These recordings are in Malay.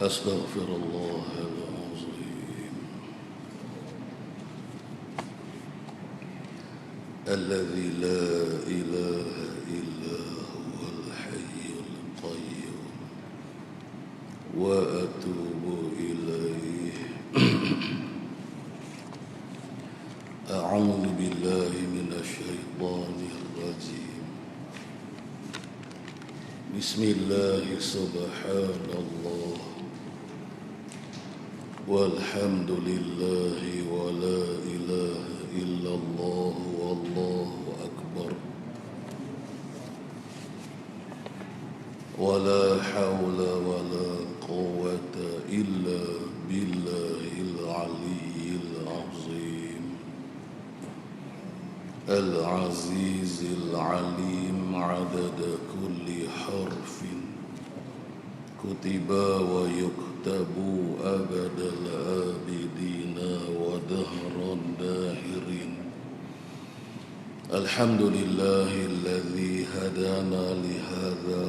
أستغفر الله العظيم الذي لا إله إلا هو الحي القيوم وأتوب إليه أعوذ بالله من الشيطان الرجيم بسم الله سبحان الله والحمد لله ولا إله إلا الله والله أكبر ولا حول ولا قوة إلا بالله العلي العظيم العزيز العليم عدد كل حرف كتب ويكتب أبد الآبدين ودهر الداهرين الحمد لله الذي هدانا لهذا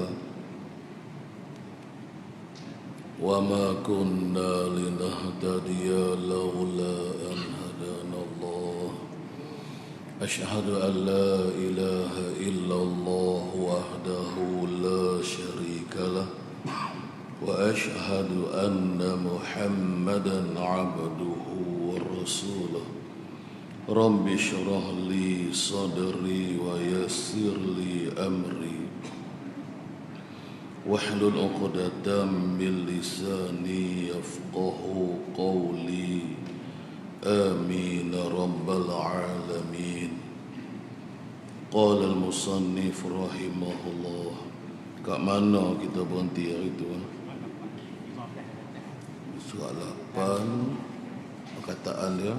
وما كنا لنهتدي لولا أن هدانا الله أشهد أن لا إله إلا الله وحده لا شريك له وأشهد أن محمدا عبده ورسوله رب اشرح لي صدري ويسر لي أمري واحلل عقدة من لساني يفقه قولي آمين رب العالمين قال المصنف رحمه الله. Kat mana kita berhenti hari itu? Surat 8 perkataan dia.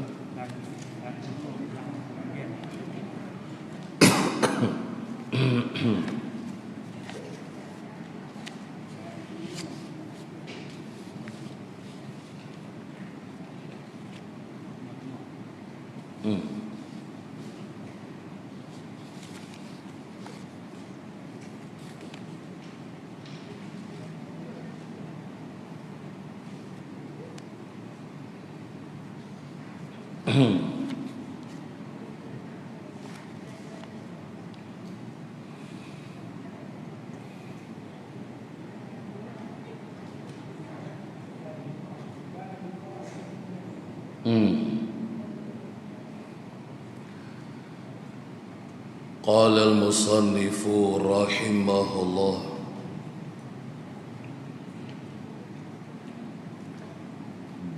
قال المصنف رحمه الله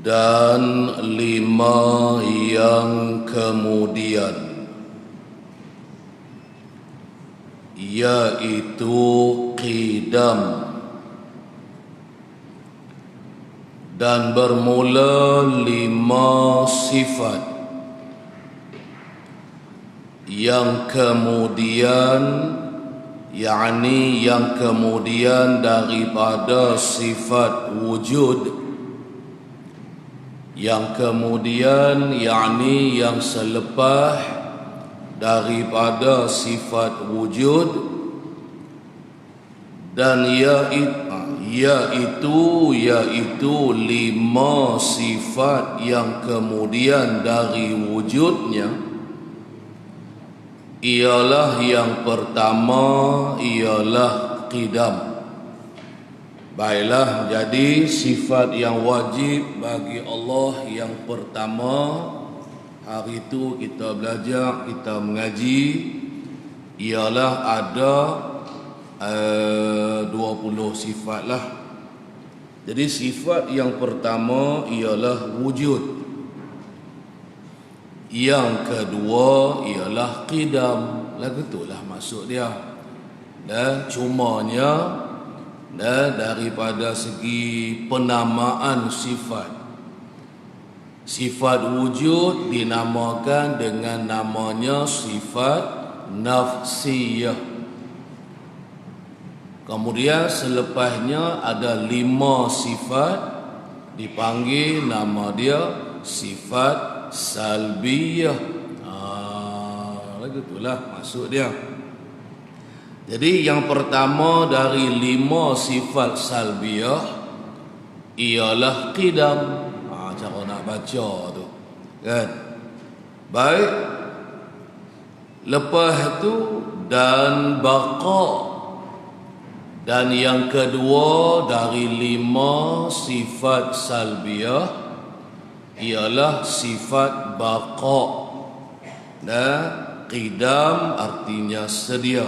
dan 5 yang kemudian yaitu qidam dan bermula 5 sifat yang kemudian yakni yang kemudian daripada sifat wujud yang kemudian yakni yang selepas daripada sifat wujud dan yaitu 5 sifat yang kemudian dari wujudnya ialah yang pertama ialah qidam. Baiklah, jadi sifat yang wajib bagi Allah yang pertama hari itu kita belajar, kita mengaji ialah ada 20 sifat lah. Jadi sifat yang pertama ialah wujud. Yang kedua ialah qidam. Lagu itulah maksud dia. Dan cumanya daripada segi penamaan sifat, sifat wujud dinamakan dengan namanya sifat nafsiyah. Kemudian selepasnya ada 5 sifat dipanggil nama dia sifat salbiyah. Lagu itulah maksud dia. Jadi yang pertama dari 5 sifat salbiyah ialah qidam. Cara nak baca tu kan. Baik. Lepas tu dan baqa. Dan yang kedua dari 5 sifat salbiyah ialah sifat baqa. Dan qidam artinya sedia,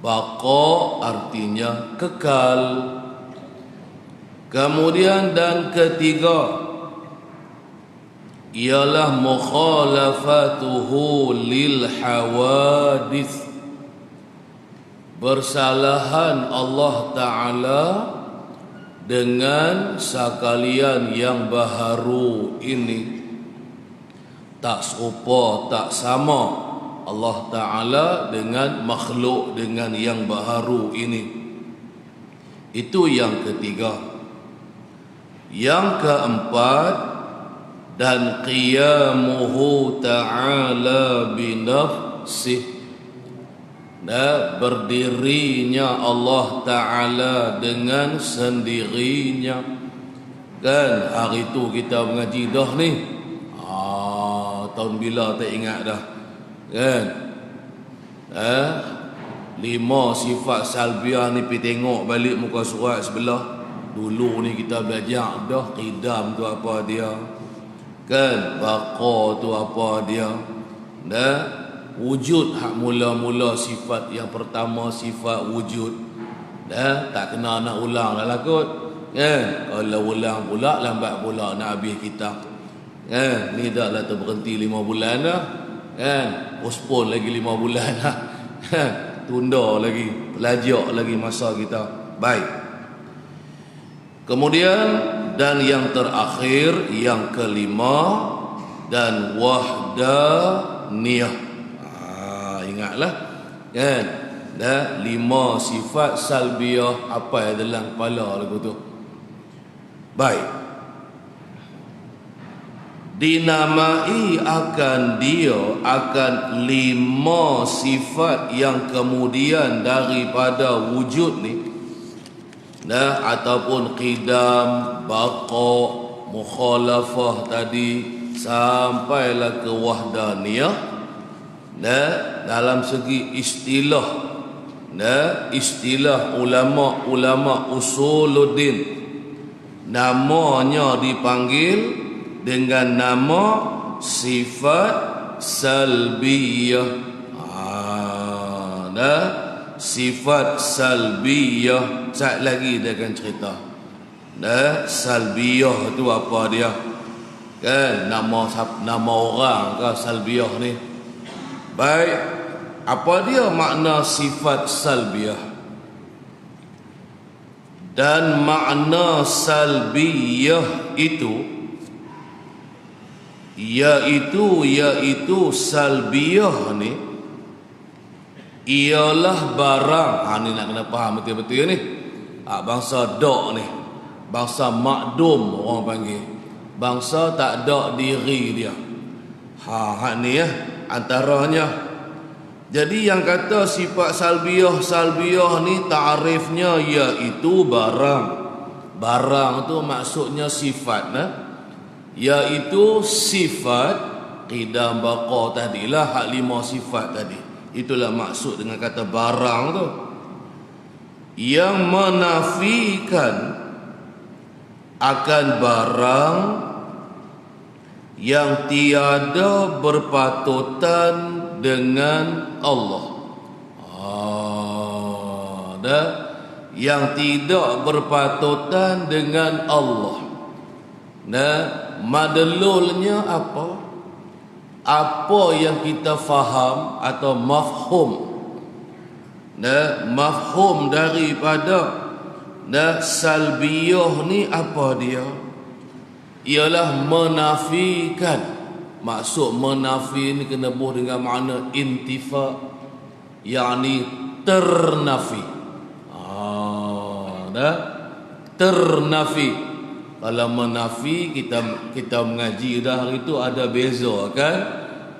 baqa artinya kekal. Kemudian dan ketiga ialah mukhalafatuhu lil hawadith, bersalahan Allah Ta'ala dengan sekalian yang baharu ini. Tak serupa, tak sama Allah Ta'ala dengan makhluk, dengan yang baharu ini. Itu yang ketiga. Yang keempat, dan qiyamuhu ta'ala binafsih, dan berdirinya Allah Ta'ala dengan sendirinya. Kan hari tu kita mengaji dah ni, tahun bila tak ingat dah kan. 5 sifat salbiah ni, pergi tengok balik muka surat sebelah. Dulu ni kita belajar dah qidam tu apa dia kan, baqa tu apa dia. Dan wujud hak mula-mula sifat yang pertama, sifat wujud. Dah tak kena nak ulang dah lah kot kan. Kalau ulang pula lambat pula nak habis kitab kan. Ni dah lah terberhenti 5 bulan dah kan. Postpone lagi 5 bulan dah kan. Tunda lagi, pelajak lagi masa kita. Baik. Kemudian dan yang terakhir, yang kelima, dan wahdaniyah. Ingatlah kan. Dan 5 sifat salbiyah apa yang dalam kepala lagu tu. Baik. Dinamai akan dia akan 5 sifat yang kemudian daripada wujud ni, nah, ataupun qidam, baqa, mukhalafah tadi sampailah ke wahdaniyah. Dalam segi istilah, istilah ulama usuluddin, namanya dipanggil dengan nama sifat salbiyah. Sifat salbiyah. Sekejap lagi dia akan cerita. Salbiyah tu apa dia kan, nama orang ke salbiyah ni. Baik, apa dia makna sifat salbiyah? Dan makna salbiyah itu yaitu salbiyah ni ialah barang. Ni nak kena faham betul-betul ni. Bangsa dak ni, bangsa makdum orang panggil, bangsa tak ada diri dia. Ni ya antaranya. Jadi yang kata sifat salbiyah ni ta'rifnya iaitu barang. Barang tu maksudnya sifat, iaitu sifat qidam, baqa tadilah, hak 5 sifat tadi. Itulah maksud dengan kata barang tu, yang menafikan akan barang yang tiada berpatutan dengan Allah. Yang tidak berpatutan dengan Allah. Madlulnya apa? Apa yang kita faham atau mafhum. Mafhum daripada salbiyah ni apa dia? Ialah menafikan. Maksud menafi ni kena buh dengan makna intifa, yakni ternafi. Ternafi. Kalau menafi, kita mengaji dah hari itu ada beza kan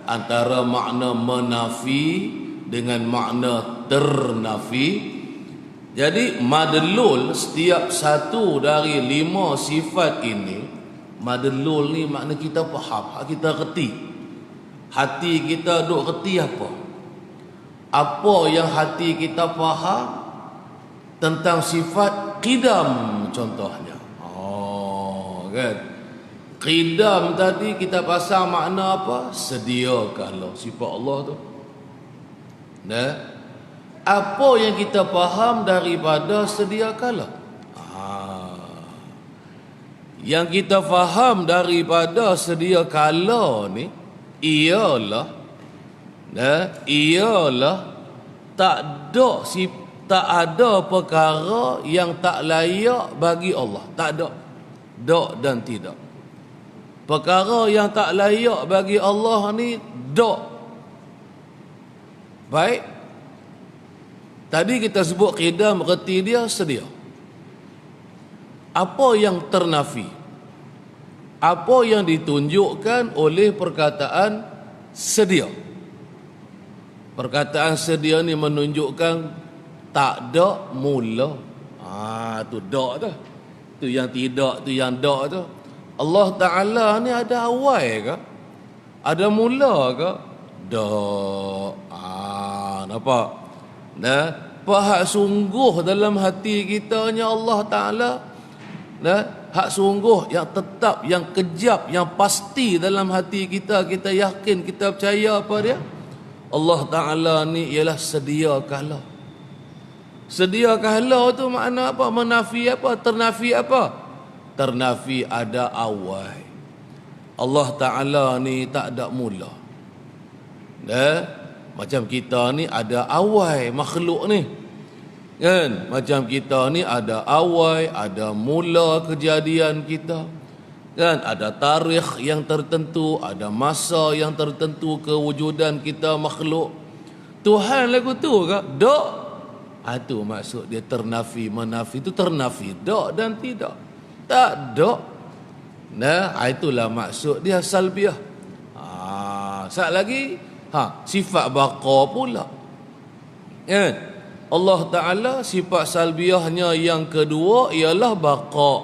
antara makna menafi dengan makna ternafi. Jadi madlul setiap satu dari 5 sifat ini, madlul ni makna kita faham, kita reti. Hati kita duk reti apa? Apa yang hati kita faham tentang sifat qidam contohnya. Oh, kan? Qidam tadi kita pasang makna apa? Sedia kala sifat Allah tu. Nah, apa yang kita faham daripada sedia kala? Yang kita faham daripada sedia kala ni ialah tak ada perkara yang tak layak bagi Allah. Tak ada. Dak dan tidak. Perkara yang tak layak bagi Allah ni dak. Baik. Tadi kita sebut qidam, reti dia sedia. Apa yang ternafi? Apa yang ditunjukkan oleh perkataan sedia? Perkataan sedia ni menunjukkan tak ada mula. Tu dak tu. Tu yang tidak, tu yang dak tu. Allah Ta'ala ni ada awal ke? Ada mula ke? Dak. Nampak? Nah, hak sungguh dalam hati kita nya Allah Ta'ala. Nah, hak sungguh yang tetap, yang kejap, yang pasti dalam hati kita, kita yakin, kita percaya apa dia? Allah Ta'ala ni ialah sedia kala. Sedia kala tu makna apa? Menafi apa? Ternafi apa? Ternafi ada awal. Allah Ta'ala ni tak ada mula. Macam kita ni ada awal makhluk ni. Kan? Macam kita ni ada awal, ada mula kejadian kita. Kan? Ada tarikh yang tertentu, ada masa yang tertentu kewujudan kita makhluk. Tuhan lagu tu ke? Dak. Itu maksud dia ternafi, menafi itu ternafi. Dak dan tidak. Tak dak. Nah, itulah maksud dia salbiah. Sat lagi, sifat baqa pula. Kan? Allah Ta'ala sifat salbiahnya yang kedua ialah baqa.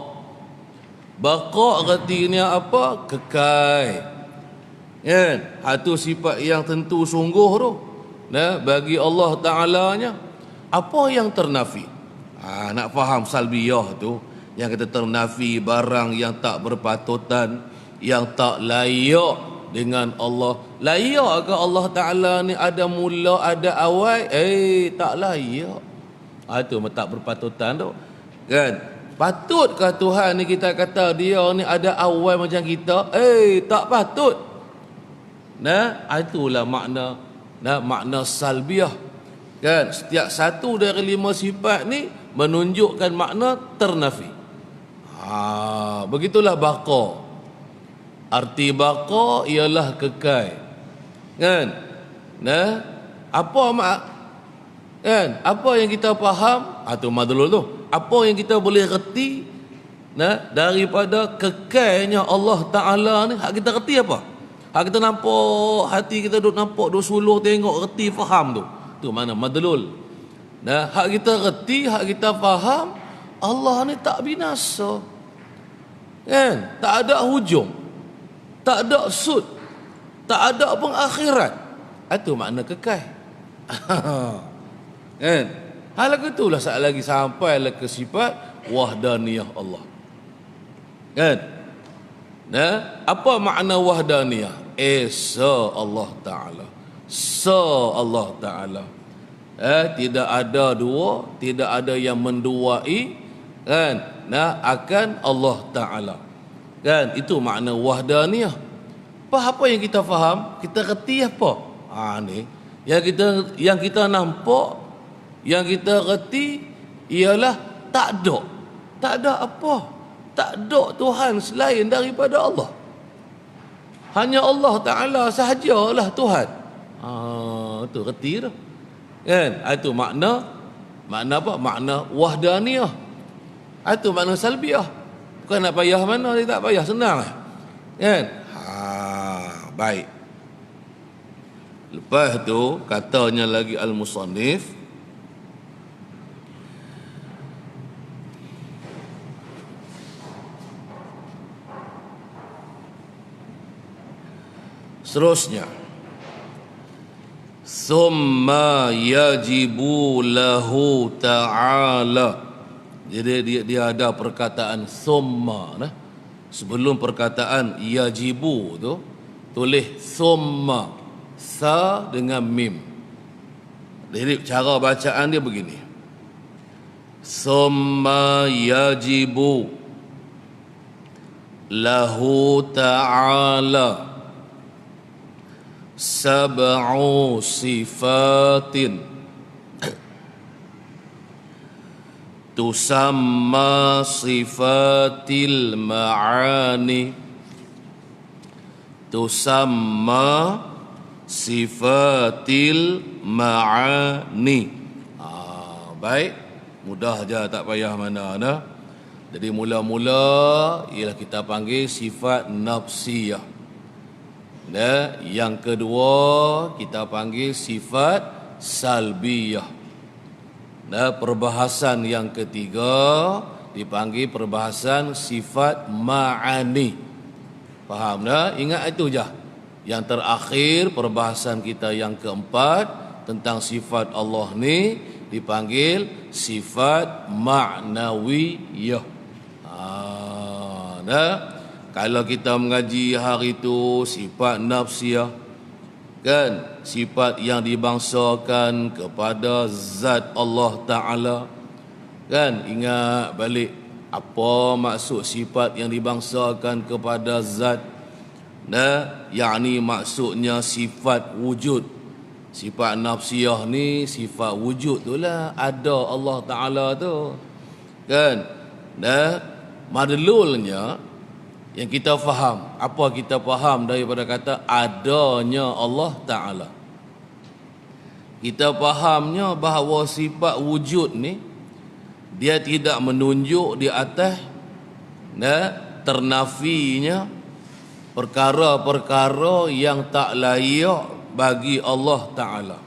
Baqa artinya apa? Kekal. Kan? Itu sifat yang tentu sungguh tu. Nah, bagi Allah Ta'ala-nya. Apa yang ternafi? Nak faham salbiyah tu, yang kita ternafi barang yang tak berpatutan, yang tak layak dengan Allah. Layak ke Allah Ta'ala ni ada mula, ada awal? Tak layak. Itu tak berpatutan tu. Kan? Patutkah Tuhan ni kita kata dia ni ada awal macam kita? Tak patut. Nah, itulah makna salbiah. Kan? Setiap satu dari 5 sifat ni menunjukkan makna ternafi. Begitulah baqa. Arti baqa ialah kekal. Kan? Nah, apa yang kita faham? Tu madlul tu. Apa yang kita boleh reti daripada kekalnya Allah Ta'ala ni, hak kita reti apa? Hak kita nampak, hati kita duk nampak, duk suluh tengok, reti, faham tu. Tu mana madlul. Hak kita reti, hak kita faham, Allah ni tak binasa. Kan? Tak ada hujung. Tak ada sud. Tak ada pengakhirat. Itu makna kekal. Kan? Hal itulah saat lagi sampai ke sifat wahdaniyah Allah. Kan? Apa makna wahdaniyah? Esa Allah Ta'ala. Allah Ta'ala. Tidak ada dua, tidak ada yang menduai, kan? Akan Allah Ta'ala. Kan? Itu makna wahdaniyah. Apa yang kita faham, kita reti apa? Ni yang kita nampak, yang kita reti ialah tak ada apa? Tak ada Tuhan selain daripada Allah. Hanya Allah Ta'ala sahajalah Tuhan. Itu reti tu. Kan? Itu makna apa? Makna wahdaniyah. Itu makna salbiah. Bukan nak payah mana, dia tak payah, senang. Kan? Baik. Lepas tu katanya lagi al-musannif, Seterusnya, summa yajibu lahu ta'ala. Jadi dia ada perkataan summa, nah. Sebelum perkataan yajibu tu tulis summa, sa dengan mim. Jadi cara bacaan dia begini. Summa yajibu lahu ta'ala sab'u sifatin tusamma sifatil ma'ani, tusamma sifatil ma'ani. Baik, mudah aja, tak payah mana. Jadi mula-mula ialah kita panggil sifat nafsiyah. Yang kedua kita panggil sifat salbiyah. Perbahasan yang ketiga dipanggil perbahasan sifat ma'ani. Faham dah? Ingat itu je. Yang terakhir perbahasan kita yang keempat tentang sifat Allah ni dipanggil sifat ma'nawiyah. Kalau kita mengaji hari itu sifat nafsiyah, kan, sifat yang dibangsakan kepada zat Allah Ta'ala, kan, ingat balik apa maksud sifat yang dibangsakan kepada zat. Yakni maksudnya sifat wujud. Sifat nafsiyah ni sifat wujud tu lah, ada Allah Ta'ala tu, kan. Madlulnya yang kita faham, apa kita faham daripada kata adanya Allah Ta'ala? Kita fahamnya bahawa sifat wujud ni dia tidak menunjuk di atas ternafinya perkara-perkara yang tak layak bagi Allah Ta'ala.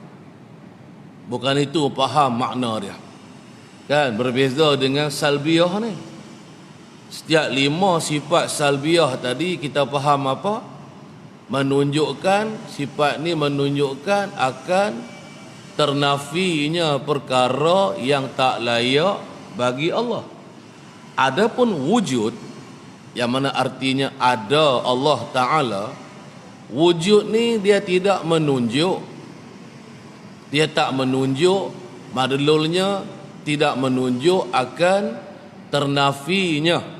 Bukan itu faham makna dia, kan. Berbeza dengan salbiyah ni. Setiap 5 sifat salbiyah tadi kita faham apa? Menunjukkan, sifat ni menunjukkan akan ternafinya perkara yang tak layak bagi Allah. Adapun wujud, yang mana artinya ada Allah Ta'ala, wujud ni dia tidak menunjuk, dia tak menunjuk, madlulnya tidak menunjuk akan ternafinya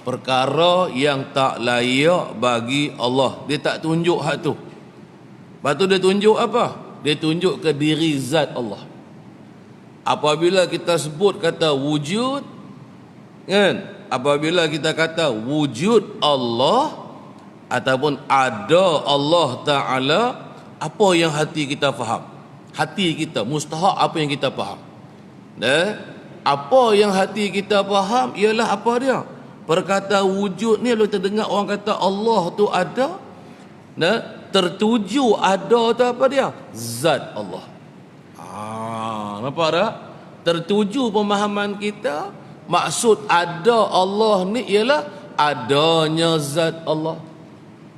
perkara yang tak layak bagi Allah. Dia tak tunjuk hak tu. Lepas tu dia tunjuk apa? Dia tunjuk ke diri zat Allah. Apabila kita sebut kata wujud, kan, apabila kita kata wujud Allah ataupun ada Allah Ta'ala, apa yang hati kita faham? Hati kita mustahak apa yang kita faham? Apa yang hati kita faham ialah apa dia? Perkataan wujud ni, kalau kita dengar orang kata Allah tu ada, tertuju ada tu apa dia? Zat Allah. Nampak tak? Tertuju pemahaman kita, maksud ada Allah ni ialah adanya zat Allah,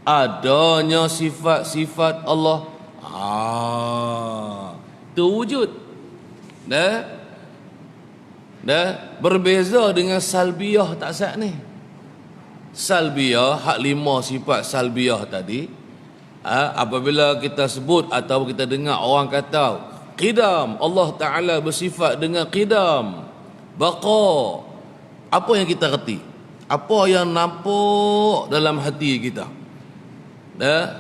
adanya sifat-sifat Allah. Itu wujud. Berbeza dengan salbiyah tak sah ni. Salbiyah, hak 5 sifat salbiyah tadi, apabila kita sebut atau kita dengar orang kata qidam, Allah Ta'ala bersifat dengan qidam, baqa, apa yang kita reti? Apa yang nampak dalam hati kita?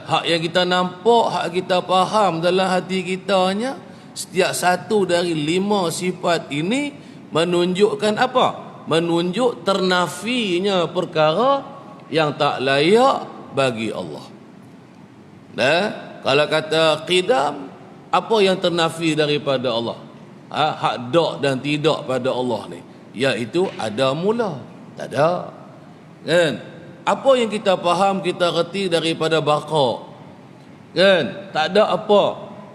Hak yang kita nampak, hak kita faham dalam hati kitanya, setiap satu dari 5 sifat ini menunjukkan apa? Menunjuk ternafinya perkara yang tak layak bagi Allah. Kalau kata qidam, apa yang ternafi daripada Allah? Hak dak dan tidak pada Allah ni, iaitu ada mula, tak ada, kan? Apa yang kita faham, kita reti daripada baqa, kan? Tak ada apa?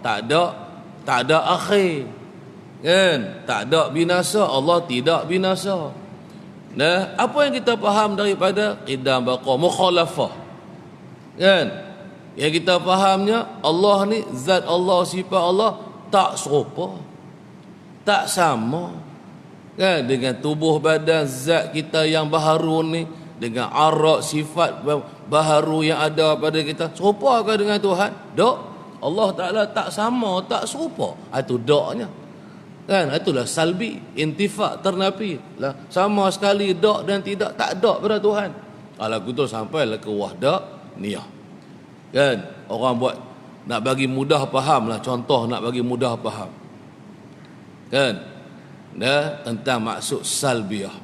Tak ada akhir, kan? Tak ada binasa, Allah tidak binasa. Apa yang kita faham daripada qidam, baqa, mukhalafah, kan? Yang kita fahamnya Allah ni zat Allah, sifat Allah tak serupa, tak sama kan dengan tubuh badan zat kita yang baharu ni, dengan arak sifat baharu yang ada pada kita. Serupa ke dengan Tuhan? Tak. Allah Ta'ala tak sama, tak serupa. Itu daknya kan, itulah salbi, intifak, ternafi lah, sama sekali dak dan tidak, tak dak pada Tuhan. Kalau kita sampailah ke wahdak niyah kan. Orang buat nak bagi mudah faham lah, contoh nak bagi mudah faham kan, tentang maksud salbiah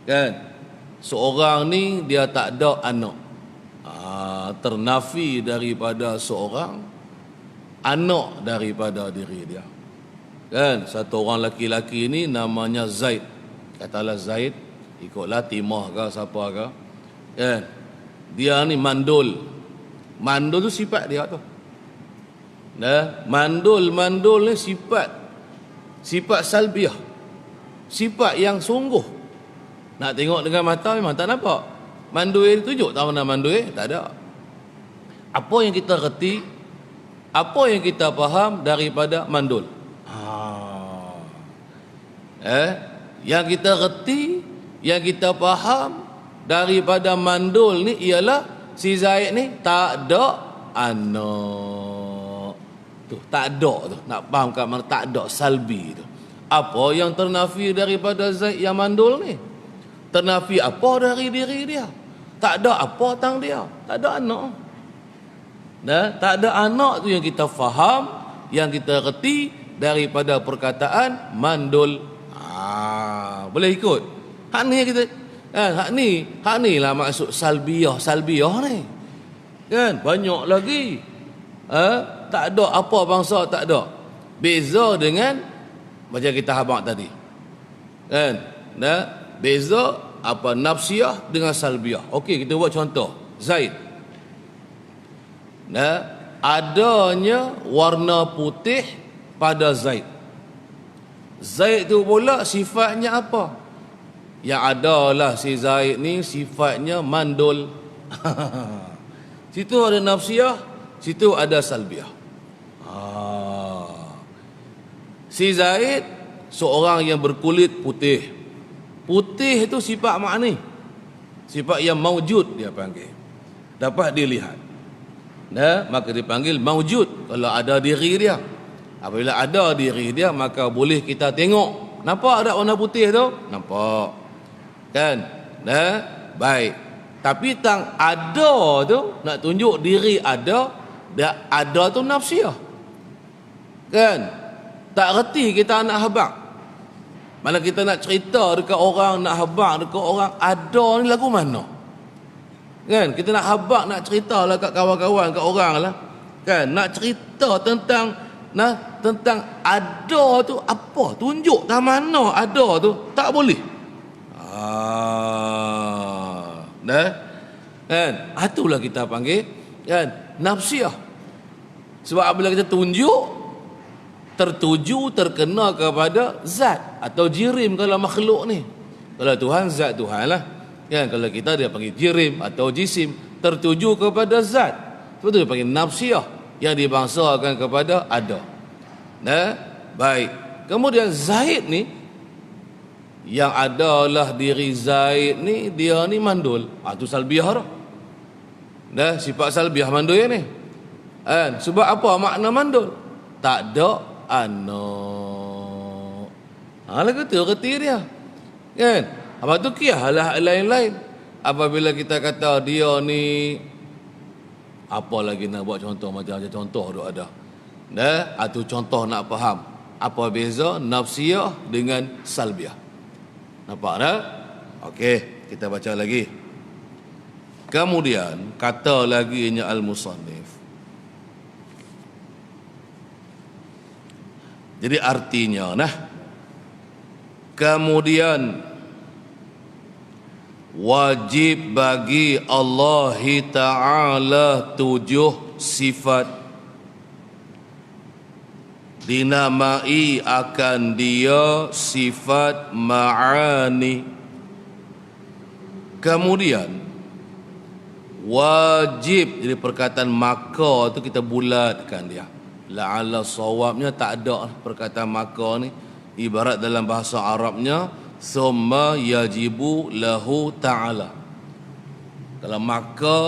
kan. Seorang ni dia tak ada anak, ternafi daripada seorang anak daripada diri dia kan. Satu orang laki-laki ni namanya Zaid, katalah Zaid, ikutlah Timah ke siapa ke kan. Dia ni mandul. Mandul tu sifat dia tu. Mandul ni sifat salbiah, sifat yang sungguh. Nak tengok dengan mata memang tak nampak. Mandul ni tunjuk tak mana mandul, tak ada. Apa yang kita reti, apa yang kita faham daripada mandul? Yang kita reti, yang kita faham daripada mandul ni ialah si Zaid ni tak ada anak. Tu tak ada tu. Nak faham kat mana tak ada, salbi tu. Apa yang ternafi daripada Zaid yang mandul ni? Ternafi apa dari diri dia? Tak ada apa tang dia. Tak ada anak. Tak ada anak tu yang kita faham, yang kita reti daripada perkataan mandul. Boleh ikut? Hak ni kita hak ni lah maksud salbiah ni kan. Banyak lagi tak ada apa bangsa, tak ada. Beza dengan macam kita habaq tadi kan, beza apa nafsiyah dengan salbiah. Okey, kita buat contoh Zaid. Adanya warna putih pada Zaid. Zaid tu pula sifatnya apa? Yang adalah si Zaid ni sifatnya mandul. Situ ada nafsiyah, situ ada salbiah. Si Zaid seorang yang berkulit putih. Putih itu sifat makni, sifat yang maujud dia panggil, dapat dilihat. Maka dipanggil maujud kalau ada diri dia. Apabila ada diri dia, maka boleh kita tengok. Nampak ada warna putih tu? Nampak kan. Baik. Tapi tang ada tu, nak tunjuk diri ada, dia ada tu nafsiyah kan. Tak reti kita nak habaq. Mana kita nak cerita dekat orang, nak habaq dekat orang, ada ni lagu mana kan. Kita nak habaq, nak cerita lah kat kawan-kawan, kat orang lah kan. Nak cerita tentang ada tu apa, tunjuk tak mana ada tu, tak boleh. Kan, itulah kita panggil kan nafsiyah. Sebab apabila kita tunjuk, tertuju, terkena kepada zat atau jirim kalau makhluk ni. Kalau Tuhan, zat Tuhan lah kan. Kalau kita dia panggil jirim atau jisim, tertuju kepada zat. Sebab tu dia panggil nafsiyah, yang dibangsakan kepada ada. Baik. Kemudian Zaid ni, yang adalah diri Zaid ni, dia ni mandul. Tu salbiah dah. Sifat salbiah mandul ni. Sebab apa makna mandul? Tak ada anak. Lagu tu reti dia kan. Apa tu kialah lain-lain. Apabila kita kata dia ni, apa lagi nak buat contoh, macam contoh tu ada. Itu contoh nak faham apa beza nafsiyah dengan salbiah. Nampak tak? Okey, kita baca lagi. Kemudian kata lagi al-musannif. Jadi artinya kemudian wajib bagi Allah Ta'ala 7 sifat, dinamai akan dia sifat ma'ani. Kemudian Wajib. Jadi perkataan maka tu kita bulatkan dia. La'alla sawabnya tak ada perkataan maka ni. Ibarat dalam bahasa Arabnya summa yajibu lahu ta'ala. Kalau maka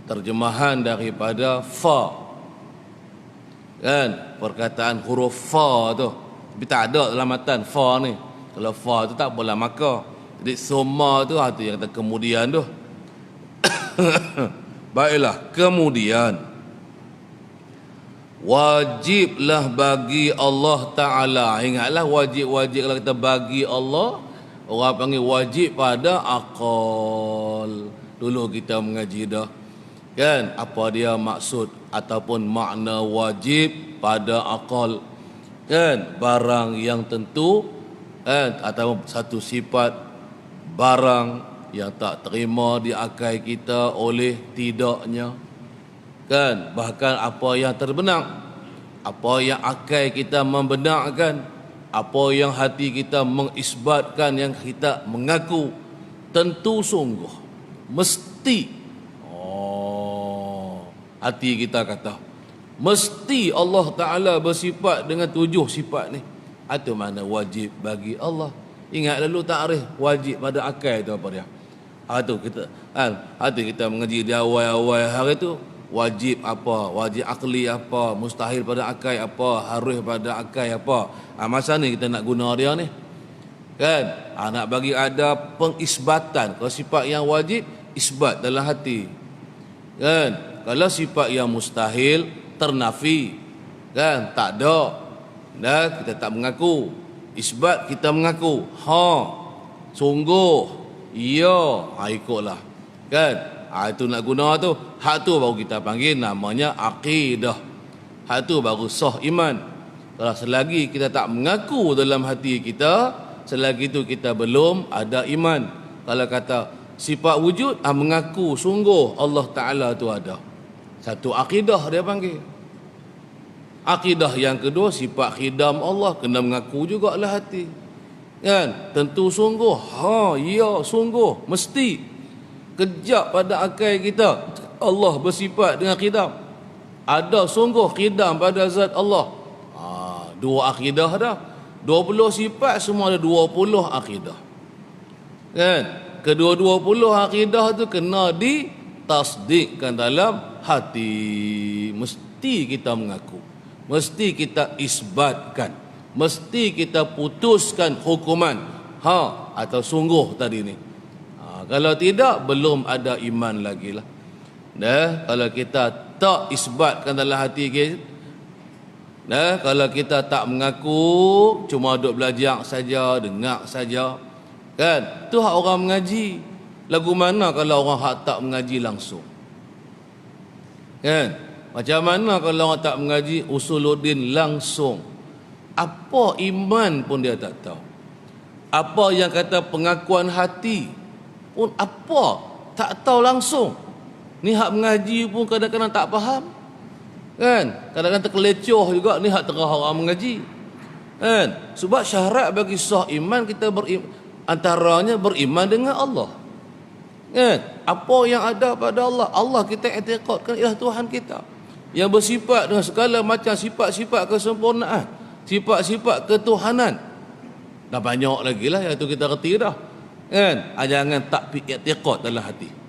terjemahan daripada fa, kan, perkataan huruf fa tu, tapi tak ada dalam matan fa ni. Kalau fa tu tak boleh maka. Jadi summa tu yang kata kemudian tu. Baiklah, kemudian wajiblah bagi Allah Ta'ala. Ingatlah wajib-wajib kalau kita bagi Allah, orang panggil wajib pada akal. Dulu kita mengaji dah, kan, apa dia maksud ataupun makna wajib pada akal, kan, barang yang tentu, kan, atau satu sifat barang yang tak terima di akal kita oleh tidaknya, kan, bahkan apa yang terbenang, apa yang akal kita membenarkan, apa yang hati kita mengisbatkan, yang kita mengaku, tentu sungguh mesti, hati kita kata mesti Allah Ta'ala bersifat dengan 7 sifat ni. Itu mana wajib bagi Allah. Ingat lalu takrif wajib pada akal itu apa dia? Tu kita, kan, hati kita mengaji di awal-awal hari tu, wajib apa, wajib akli apa, mustahil pada akal apa, harus pada akal apa. Masa ni kita nak guna dia ni, kan, nak bagi ada pengisbatan. Kalau sifat yang wajib, isbat dalam hati, kan. Kalau sifat yang mustahil, ternafi, kan, tak ada, dan kita tak mengaku. Isbat kita mengaku, sungguh, ya, ikutlah, kan. Itu nak guna tu, hak tu baru kita panggil namanya akidah. Hak tu baru sah iman. Kalau selagi kita tak mengaku dalam hati kita, selagi itu kita belum ada iman. Kalau kata sifat wujud, mengaku sungguh Allah Ta'ala tu ada. Satu akidah dia panggil. Akidah yang kedua, sifat khidam Allah, kena mengaku jugalah hati, kan. Tentu sungguh, ya sungguh, mesti kejap pada akal kita Allah bersifat dengan khidam. Ada sungguh khidam pada zat Allah. Dua akidah dah. 20 sifat semua ada 20 akidah, kan. Kedua-20 akidah tu kena ditasdikkan dalam hati. Mesti kita mengaku, mesti kita isbatkan, mesti kita putuskan hukuman atau sungguh tadi ni. Kalau tidak, belum ada iman lagi lah. Kalau kita tak isbatkan dalam hati kita, kalau kita tak mengaku, cuma duduk belajar saja, dengar saja, kan, tu hak orang mengaji. Lagu mana kalau orang hak tak mengaji langsung, kan. Macam mana kalau orang tak mengaji usuluddin langsung? Apa iman pun dia tak tahu. Apa yang kata pengakuan hati pun apa tak tahu langsung. Ni hak mengaji pun kadang-kadang tak faham, kan. Kadang-kadang terkelecoh juga. Ni hak terah orang mengaji, kan. Sebab syarat bagi sah iman, kita antaranya beriman dengan Allah, kan. Apa yang ada pada Allah, Allah kita i'tiqadkan ialah Tuhan kita, yang bersifat dengan segala macam sifat-sifat kesempurnaan, sifat-sifat ketuhanan. Dah banyak lagi lah yang tu kita reti dah, kan. Jangan tak i'tiqad dalam hati.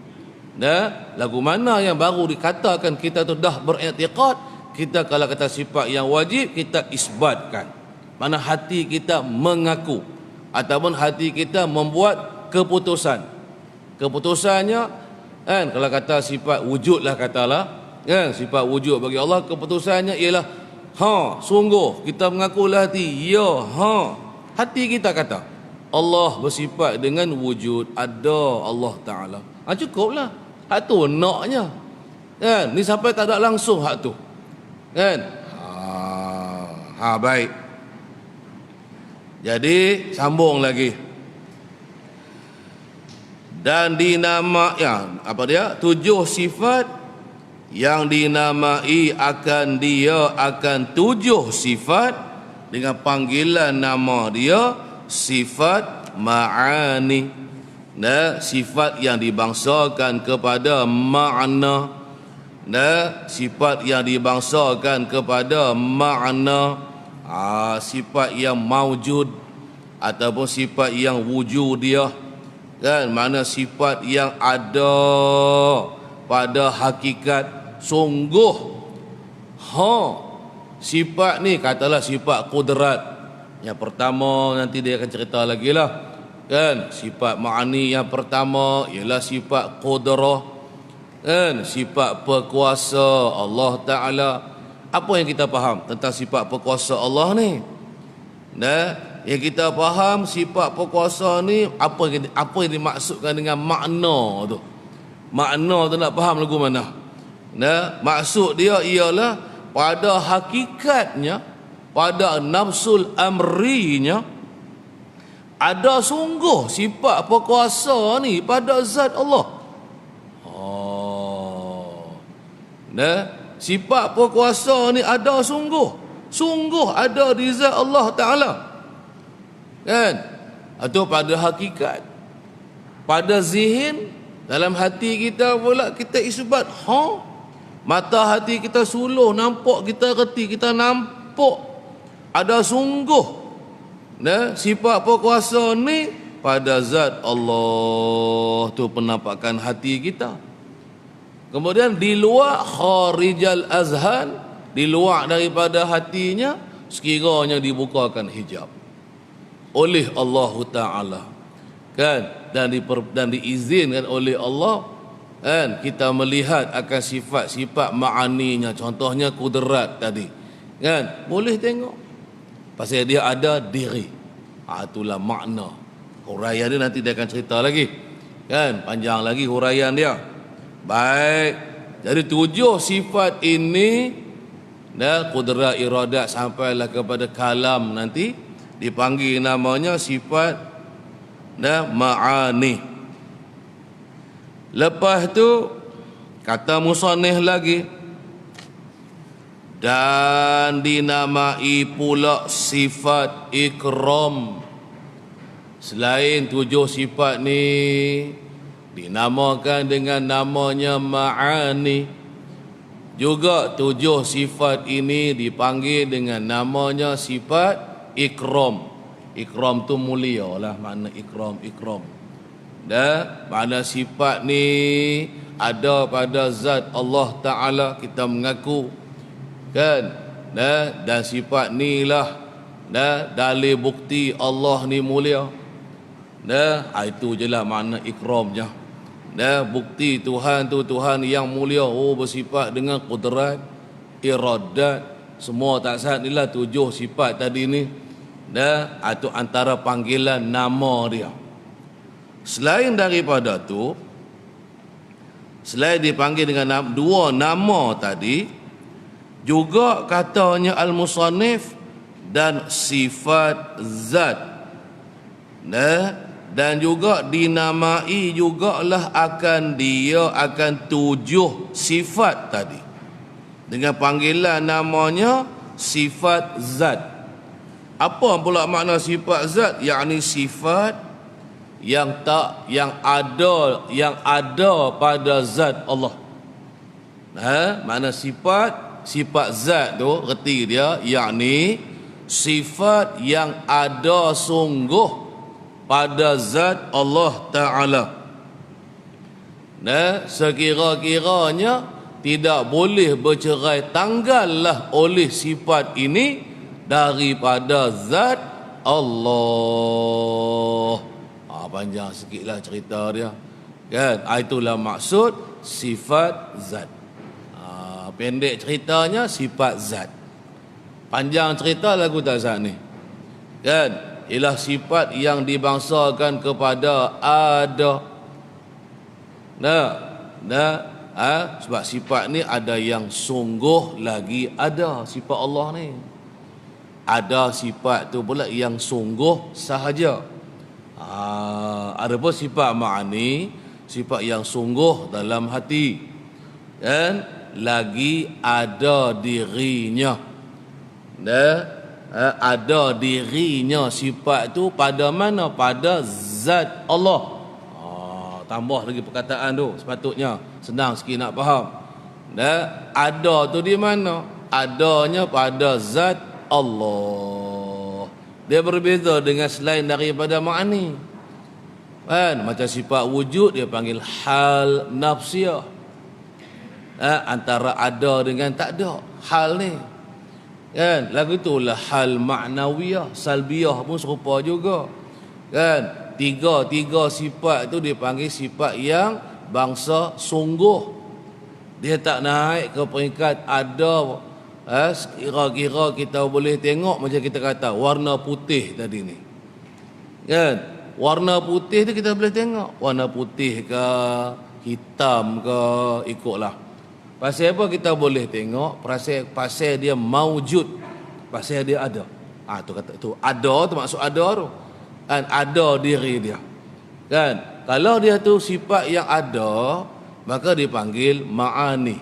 Lagu mana yang baru dikatakan kita tu dah beriktikad. Kita kalau kata sifat yang wajib, kita isbatkan. Mana hati kita mengaku, ataupun hati kita membuat keputusan. Keputusannya, kan, kalau kata sifat wujud lah katalah, kan, sifat wujud bagi Allah, keputusannya ialah sungguh, kita mengakulah hati, ya, hati kita kata Allah bersifat dengan wujud, ada Allah Ta'ala. Cukuplah, hak tu naknya, kan. Ni sampai tak ada langsung hak tu, kan. Baik. Jadi sambung lagi. Dan dinama apa dia? 7 sifat yang dinamai akan dia akan 7 sifat dengan panggilan nama dia sifat ma'ani. sifat yang dibangsakan kepada makna, sifat yang dibangsakan kepada makna, sifat yang maujud ataupun sifat yang wujudiyah, kan, mana sifat yang ada pada hakikat sungguh. Sifat ni katalah sifat kudrat. Yang pertama nanti dia akan cerita lagi lah, kan. Sifat ma'ani yang pertama ialah sifat kudrah, kan, sifat berkuasa Allah Ta'ala. Apa yang kita faham tentang sifat berkuasa Allah ni? Yang kita faham sifat berkuasa ni, apa yang dimaksudkan dengan makna tu. Makna tu nak faham lagu mana? Maksud dia ialah pada hakikatnya, pada nafsul amrinya, ada sungguh sifat berkuasa ni pada zat Allah. Sifat berkuasa ni ada sungguh ada di zat Allah Ta'ala, kan. Atau pada hakikat, pada zihin, dalam hati kita pula kita isbat. Mata hati kita suluh, nampak, kita reti, kita nampak ada sungguh sifat berkuasa ni pada zat Allah tu, penampakan hati kita. Kemudian di luar kharijal azhan, di luar daripada hatinya, sekiranya dibukakan hijab oleh Allah Ta'ala, kan, dan diizinkan oleh Allah, kan, kita melihat akan sifat-sifat ma'aninya, contohnya kudrat tadi, kan, boleh tengok pasal dia ada diri. Itulah makna. Huraian dia nanti dia akan cerita lagi, kan, panjang lagi huraian dia. Baik, jadi 7 sifat ini, kudrat, iradat, sampailah kepada kalam, nanti dipanggil namanya sifat ma'ani. Lepas tu kata musannif lagi, dan dinamai pula sifat ikram. Selain 7 sifat ni dinamakan dengan namanya ma'ani, juga 7 sifat ini dipanggil dengan namanya sifat ikram. Ikram tu mulia lah, makna ikram. Makna sifat ni ada pada zat Allah Ta'ala, kita mengaku, kan, dan sifat ni lah dalil bukti Allah ni mulia. Itu je lah makna ikramnya. Bukti Tuhan tu Tuhan yang mulia, bersifat dengan kudrat, iradat, semua tak sah ni lah 7 sifat tadi ni. Itu antara panggilan nama dia. Selain daripada tu, selain dipanggil dengan 2 nama tadi, juga katanya al-musannif dan sifat zat, dan juga dinamai jugalah akan 7 sifat tadi dengan panggilan namanya sifat zat. Apa pula makna sifat zat? Yakni sifat yang ada pada zat Allah. Makna sifat zat tu reti dia, yakni sifat yang ada sungguh pada zat Allah Ta'ala. Sekira-kiranya tidak boleh bercerai tanggallah oleh sifat ini daripada zat Allah. Panjang sikitlah cerita dia, kan. Itulah maksud sifat zat. Pendek ceritanya sifat zat. Panjang cerita lagu tak sah ni, kan, ialah sifat yang dibangsakan kepada ada. Sebab sifat ni ada yang sungguh lagi ada. Sifat Allah ni ada sifat tu pula yang sungguh sahaja. Ada pun sifat ma'ani, sifat yang sungguh dalam hati, kan, lagi ada dirinya. Ada dirinya sifat tu pada mana? Pada zat Allah. tambah lagi perkataan tu sepatutnya senang sikit nak faham. Ada tu di mana? Adanya pada zat Allah. Dia berbeza dengan selain daripada ma'ani. Kan? Macam sifat wujud dia panggil hal nafsiyah. Antara ada dengan tak ada. Hal ni. Kan? Lagu itulah hal ma'nawiyah, salbiyah pun serupa juga. Kan? Tiga sifat tu dipanggil sifat yang bangsa sungguh. Dia tak naik ke peringkat ada. Kira-kira kita boleh tengok macam kita kata warna putih tadi ni. Kan? Warna putih tu kita boleh tengok. Warna putih ke hitam ke, ikutlah. Pasal apa kita boleh tengok? Pasal dia maujud. Pasal dia ada. Tu kata tu. Ada tu maksud ada tu. Kan ada diri dia. Kan? Kalau dia tu sifat yang ada, maka dipanggil ma'ani.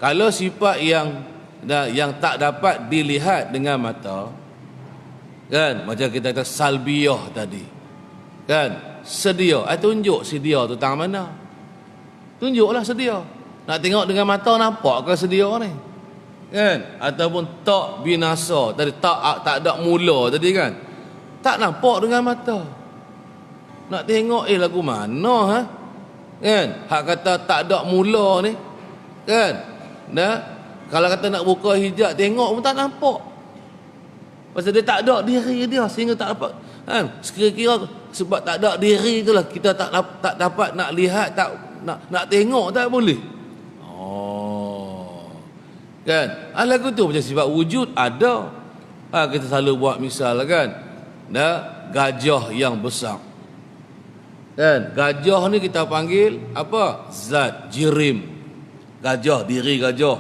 Kalau sifat yang tak dapat dilihat dengan mata, kan? Macam kita kata salbiyah tadi. Kan? Sedia. Tunjuk sedia tu tangan mana? Tunjuklah sedia. Nak tengok dengan mata nampak ke sedia ni? Kan? Ataupun tak binasa tadi, tak ada mula tadi kan, tak nampak dengan mata. Nak tengok lagu mana kan? Hak kata tak ada mula ni kan. Kalau kata nak buka hijab tengok pun tak nampak. Pasal dia tak ada diri dia sehingga tak dapat kan. Sekira-kira sebab tak ada diri itulah kita tak dapat nak lihat, tak nak tengok tak boleh. Kan? Lagu tu macam sifat wujud ada. Kita selalu buat misal kan. Gajah yang besar. Kan? Gajah ni kita panggil apa? Zat, jirim. Gajah, diri gajah.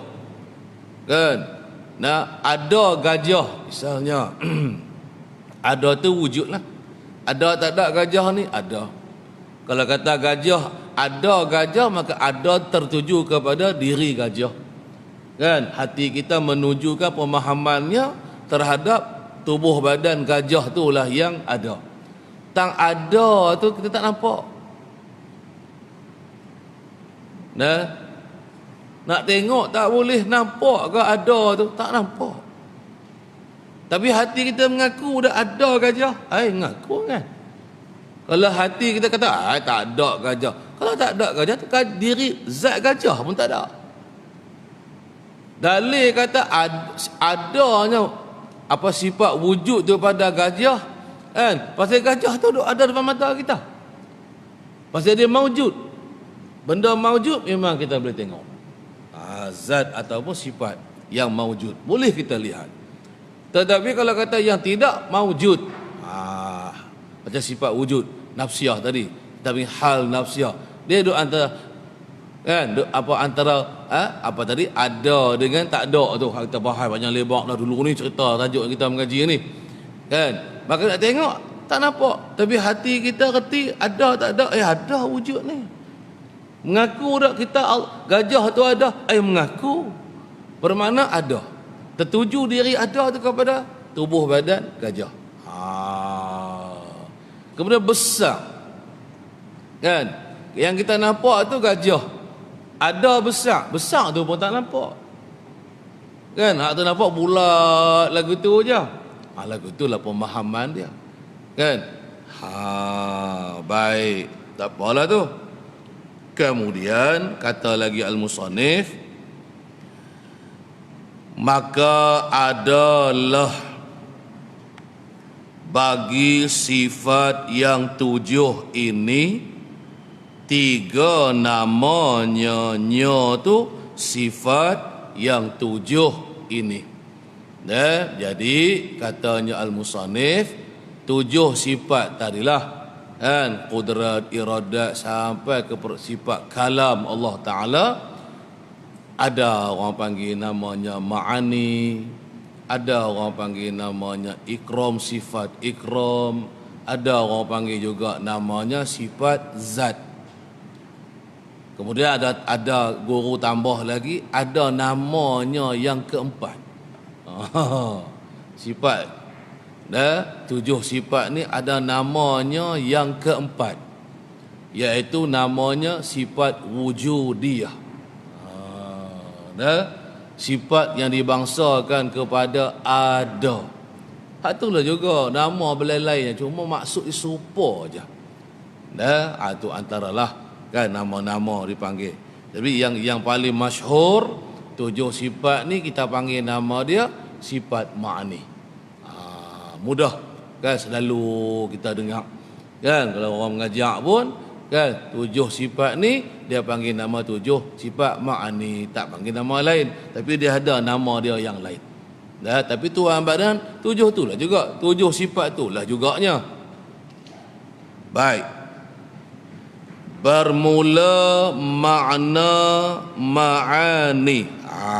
Kan? Ada gajah misalnya. Ada tu wujud lah. Ada tak ada gajah ni? Ada. Kalau kata gajah, ada gajah, maka ada tertuju kepada diri gajah. Kan? Hati kita menunjukkan pemahamannya terhadap tubuh badan gajah tu lah yang ada. Tang ada tu kita tak nampak. Nak tengok tak boleh, nampak ke ada tu tak nampak. Tapi hati kita mengaku dah ada gajah. Mengaku kan. Kalau hati kita kata tak ada gajah. Kalau tak ada gajah tu diri zat gajah pun tak ada. Dalil kata adanya apa sifat wujud tu pada gajah kan. Pasal gajah tu ada depan mata kita. Pasal dia maujud. Benda maujud memang kita boleh tengok. Zat ataupun sifat yang maujud boleh kita lihat. Tetapi kalau kata yang tidak maujud, macam sifat wujud nafsiyah tadi, tapi hal nafsiyah, dia duduk antara kan apa tadi ada dengan tak ada tu. Kita bahas banyak lebar dah dulu ni, cerita tajuk kita mengaji ni kan. Maka nak tengok tak nampak, tapi hati kita reti ada tak ada, ada wujud ni. Mengaku dak kita gajah tu ada, mengaku bermakna ada, tertuju diri ada tu kepada tubuh badan gajah. Kemudian besar kan, yang kita nampak tu gajah. Ada besar tu pun tak nampak. Kan? Hak tu nampak bulat lagu tu je. Lagu tu lah pemahaman dia. Kan? Baik. Tak apalah tu. Kemudian kata lagi al-musannif, maka adalah bagi sifat yang 7 ini 3 namanya tu sifat yang 7 ini. Jadi katanya al-musannif 7 sifat tadilah kan, qudrat, iradat sampai ke sifat kalam Allah Ta'ala. Ada orang panggil namanya ma'ani, ada orang panggil namanya ikram, sifat ikram, ada orang panggil juga namanya sifat zat. Kemudian ada guru tambah lagi, ada namanya yang keempat. Sifat Tujuh sifat ni ada namanya yang keempat, iaitu namanya sifat wujudiyah. Sifat yang dibangsakan kepada ada. Hak itulah juga nama belai-lain, cuma maksud serupa aja. Itu antaralah kan nama-nama dipanggil. Tapi yang paling masyhur tujuh sifat ni kita panggil nama dia sifat ma'ani. Mudah kan, selalu kita dengar kan, kalau orang mengajak pun kan, tujuh sifat ni dia panggil nama tujuh sifat ma'ani, tak panggil nama lain, tapi dia ada nama dia yang lain. Tapi Tuhan badan tujuh tu lah juga, tujuh sifat tu lah juganya. Baik, bermula makna ma'ani.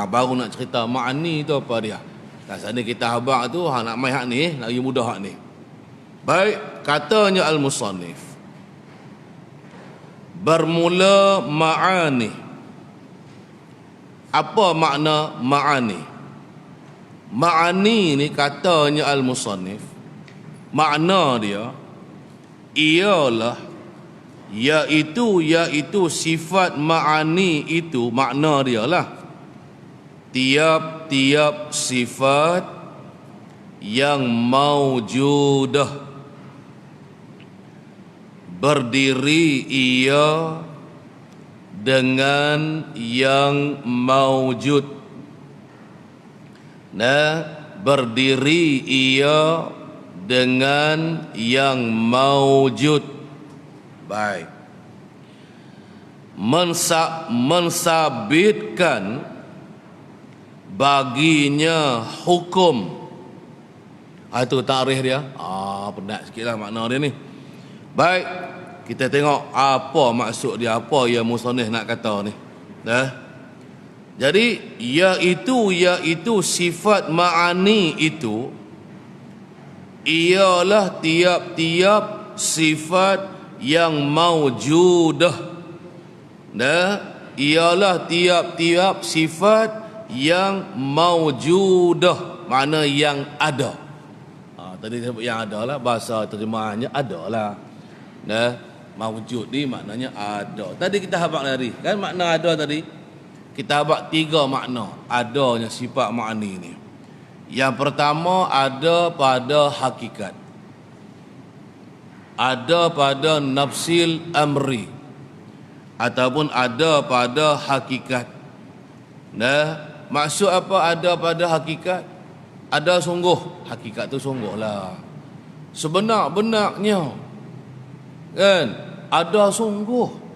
Baru nak cerita ma'ani tu apa dia. Sana kita habaq tu nak mai hak ni, lagi mudah hak ni. Baik, katanya al-musannif, bermula ma'ani. Apa makna ma'ani? Ma'ani ni katanya al-musannif, makna dia ialah iaitu sifat ma'ani itu, makna dia lah tiap-tiap sifat yang maujudah, berdiri ia dengan yang maujud. Berdiri ia dengan yang maujud. Baik, mensabitkan baginya hukum. Itu takrif dia. Penat sikit lah makna dia ni. Baik, kita tengok apa maksud dia, apa yang musannif nak kata ni. Jadi iaitu sifat ma'ani itu ialah tiap-tiap sifat yang maujudah. Ialah tiap-tiap sifat yang maujudah, makna yang ada. Tadi sebut yang ada lah, bahasa terjemahannya ada lah. Maujud ni maknanya ada. Tadi kita habaq tadi kan, makna ada tadi kita habaq tiga makna adanya sifat ma'ani ni. Yang pertama, ada pada hakikat, ada pada nafsil amri, ataupun ada pada hakikat. Maksud apa ada pada hakikat? Ada sungguh, hakikat tu sungguh lah, sebenar-benarnya kan, ada sungguh.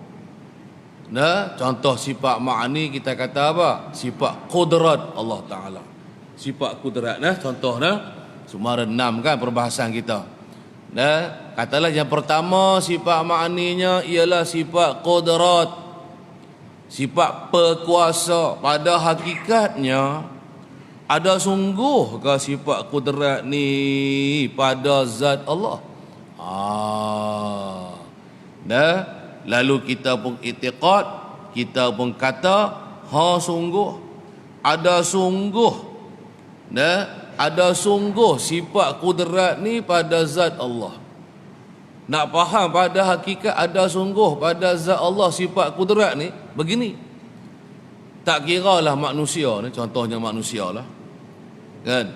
Contoh sifat ma'ani kita kata apa? Sifat qudrat Allah Ta'ala, sifat kudrat. Contohnya semua ada 6 kan perbahasan kita. Katalah yang pertama sifat ma'aninya ialah sifat qudrat, sifat perkuasa. Pada hakikatnya ada sungguh ke sifat kudrat ni pada zat Allah? Lalu kita pun i'tiqad, kita pun kata sungguh, ada sungguh. Ada sungguh sifat kudrat ni pada zat Allah. Nak faham pada hakikat ada sungguh pada zat Allah sifat kudrat ni begini. Tak kira lah manusia ni, contohnya manusia lah kan,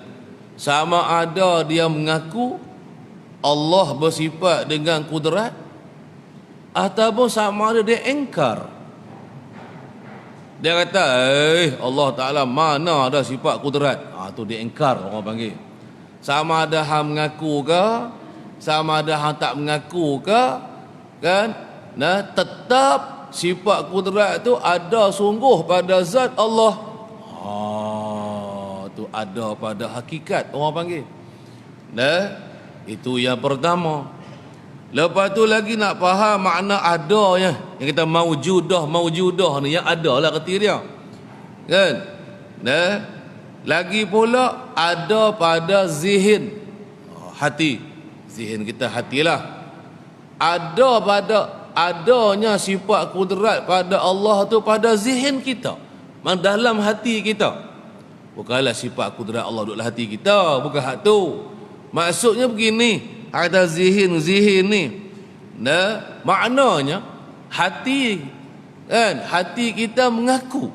sama ada dia mengaku Allah bersifat dengan kudrat, ataupun sama ada dia engkar. Dia kata Allah Ta'ala mana ada sifat kudrat. Tu dia engkar, orang panggil. Sama ada hang mengaku ke, sama ada hang tak mengaku ke kan, tetap sifat kudrat tu ada sungguh pada zat Allah. Tu ada pada hakikat, orang panggil. Itu yang pertama. Lepas tu lagi nak faham makna adanya, yang kita maujudah ni, yang ada lah kerti dia kan. Lagi pula ada pada zihin, hati, zihin kita, hatilah. Ada pada adanya sifat kudrat pada Allah tu pada zihin kita, dalam hati kita. Bukanlah sifat kudrat Allah duduk dalam hati kita, bukan hak tu. Maksudnya begini, ada zihin ni. Nah, maknanya hati, kan? Hati kita mengaku.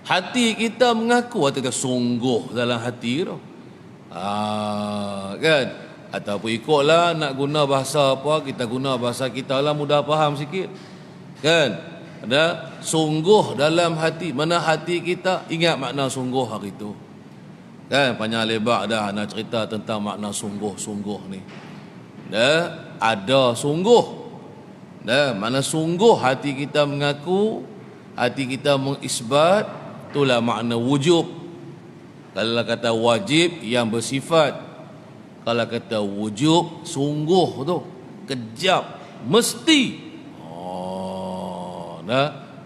Hati kita mengaku atau sungguh dalam hati tu. Kan? Ataupun ikutlah nak guna bahasa apa, kita guna bahasa kita lah mudah faham sikit. Kan? Ada sungguh dalam hati. Mana hati kita ingat makna sungguh hari tu. Kan panjang lebar dah nak cerita tentang makna sungguh-sungguh ni. Dah ada sungguh. Dah mana sungguh hati kita mengaku, hati kita mengisbat, itulah makna wujub. Kalau kata wajib yang bersifat, kalau kata wujub sungguh tu, kejap, mesti.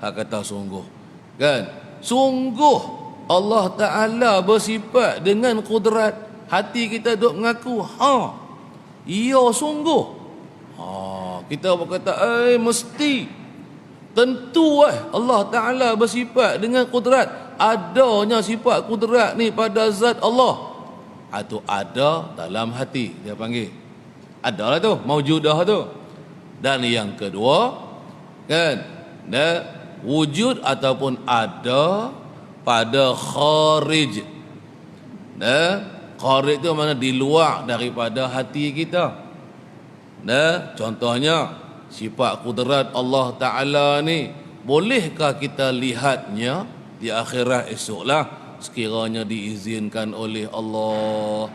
Kata sungguh. Kan? Sungguh Allah Ta'ala bersifat dengan kudrat. Hati kita duk mengaku, iya sungguh. Kita berkata, mesti. Tentu Allah Ta'ala bersifat dengan kudrat. Adanya sifat kudrat ni pada zat Allah. Itu ada dalam hati, dia panggil. Adalah tu, maujudah tu. Dan yang kedua, kan? Wujud ataupun ada pada kharij. Kharij itu mana di luar daripada hati kita. Contohnya sifat kudrat Allah Ta'ala ni, bolehkah kita lihatnya di akhirat esoklah sekiranya diizinkan oleh Allah,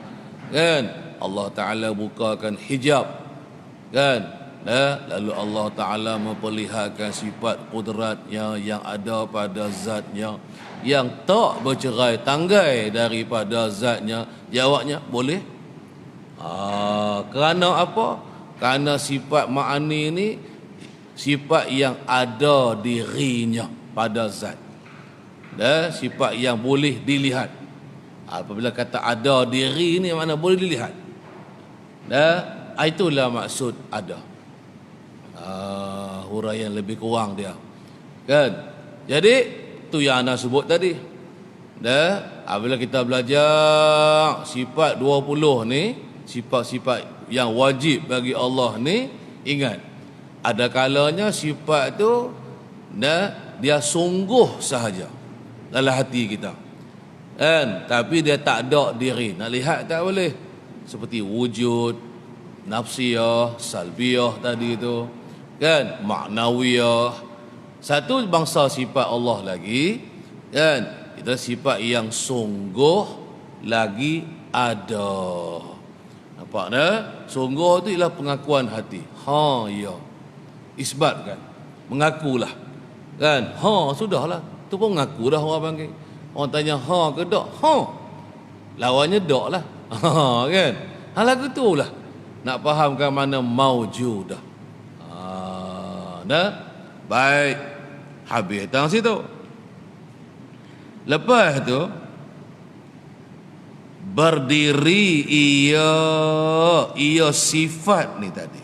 kan? Allah Ta'ala bukakan hijab, kan? Lalu Allah Ta'ala memperlihatkan sifat kudratnya yang ada pada zatnya, yang tak bercerai tanggai daripada zatnya. Jawabnya boleh. Kerana apa? Kerana sifat ma'ani ni sifat yang ada dirinya pada zat. Sifat yang boleh dilihat. Apabila kata ada diri ni mana boleh dilihat. Itulah maksud ada. Huraian lebih kurang dia, kan? Jadi tu yang anda sebut tadi. Apabila kita belajar sifat 20 ni, sifat-sifat yang wajib bagi Allah ni, ingat ada kalanya sifat tu dia sungguh sahaja dalam hati kita, kan? Tapi dia tak ada diri. Nak lihat tak boleh. Seperti wujud, nafsiyah, salbiyah tadi tu, kan? Maknawiyah. Satu bangsa sifat Allah lagi, kan? Itu sifat yang sungguh lagi ada. Nampak tak? Sungguh tu ialah pengakuan hati. Ya. Isbat, kan? Mengakulah. Kan? Sudahlah. Tu pun mengaku dah orang panggil. Orang tanya ke tak? Lawannya tak lah. Kan? Lagu tu lah. Nak fahamkan mana maujudah. Baik. Habis tang situ. Lepas tu berdiri ia sifat ni tadi.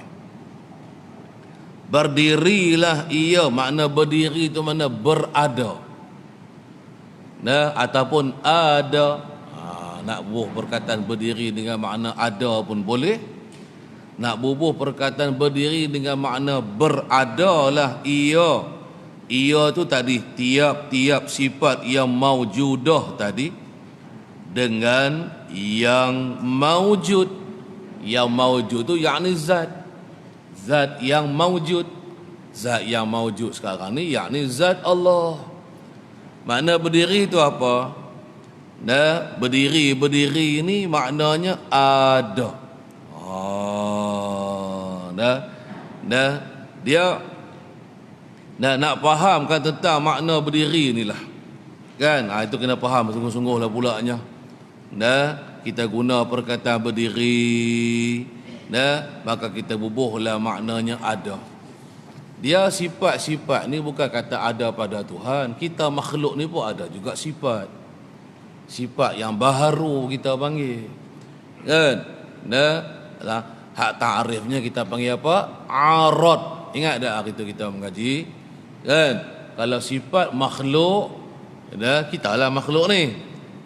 Berdirilah ia, makna berdiri itu mana berada. Ataupun ada. Nak bubuh perkataan berdiri dengan makna ada pun boleh. Nak bubuh perkataan berdiri dengan makna beradalah ia. Ia tu tadi tiap-tiap sifat yang maujudah tadi dengan yang maujud. Yang maujud tu yakni zat. Zat yang maujud. Zat yang maujud sekarang ni yakni zat Allah. Makna berdiri tu apa? Berdiri ni maknanya ada. Dia nak fahamkan tentang makna berdiri ni lah, kan? Itu kena faham sungguh-sungguh lah pulaknya. Kita guna perkataan berdiri, maka kita bubuhlah maknanya ada. Dia sifat-sifat ni bukan kata ada pada Tuhan. Kita makhluk ni pun ada juga sifat. Sifat yang baharu kita panggil, kan? Hak ta'rifnya kita panggil apa? Arad. Ingat tak hari tu kita mengaji, kan? Kalau sifat makhluk, kita lah makhluk ni,